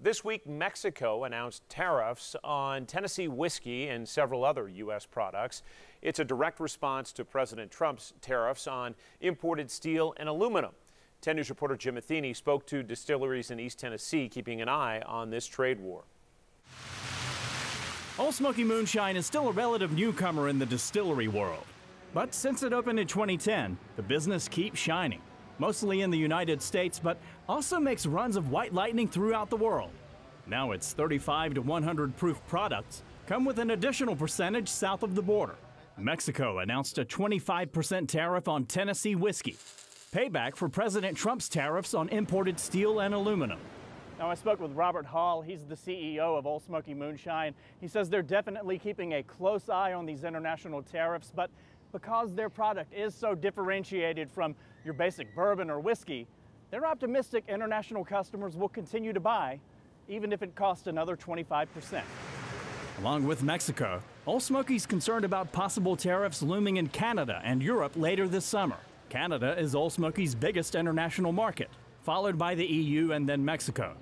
This week, Mexico announced tariffs on Tennessee whiskey and several other U.S. products. It's a direct response to President Trump's tariffs on imported steel and aluminum. 10 News reporter Jim Matheny spoke to distilleries in East Tennessee, keeping an eye on this trade war. Old Smoky Moonshine is still a relative newcomer in the distillery world. But since it opened in 2010, the business keeps shining. Mostly in the United States, but also makes runs of White Lightning throughout the world. Now its 35 to 100 proof products come with an additional percentage south of the border. Mexico announced a 25% tariff on Tennessee whiskey, payback for President Trump's tariffs on imported steel and aluminum. Now, I spoke with Robert Hall. He's the CEO of Old Smoky Moonshine. He says they're definitely keeping a close eye on these international tariffs, but because their product is so differentiated from your basic bourbon or whiskey, they're optimistic international customers will continue to buy, even if it costs another 25%. Along with Mexico, Old Smoky's concerned about possible tariffs looming in Canada and Europe later this summer. Canada is Old Smoky's biggest international market, followed by the EU and then Mexico.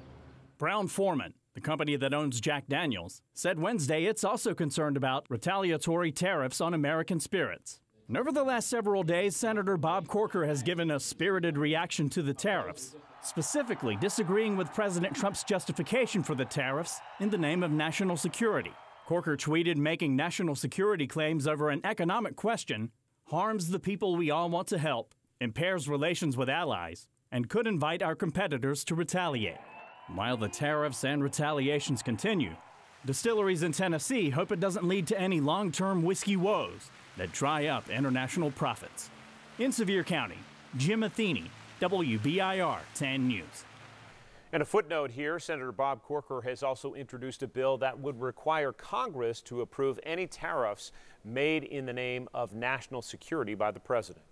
Brown-Forman, the company that owns Jack Daniels, said Wednesday it's also concerned about retaliatory tariffs on American spirits. And over the last several days, Senator Bob Corker has given a spirited reaction to the tariffs, specifically disagreeing with President Trump's justification for the tariffs in the name of national security. Corker tweeted, making national security claims over an economic question harms the people we all want to help, impairs relations with allies, and could invite our competitors to retaliate. While the tariffs and retaliations continue, distilleries in Tennessee hope it doesn't lead to any long-term whiskey woes that dry up international profits. In Sevier County, Jim Matheny, WBIR 10 News. And a footnote here, Senator Bob Corker has also introduced a bill that would require Congress to approve any tariffs made in the name of national security by the president.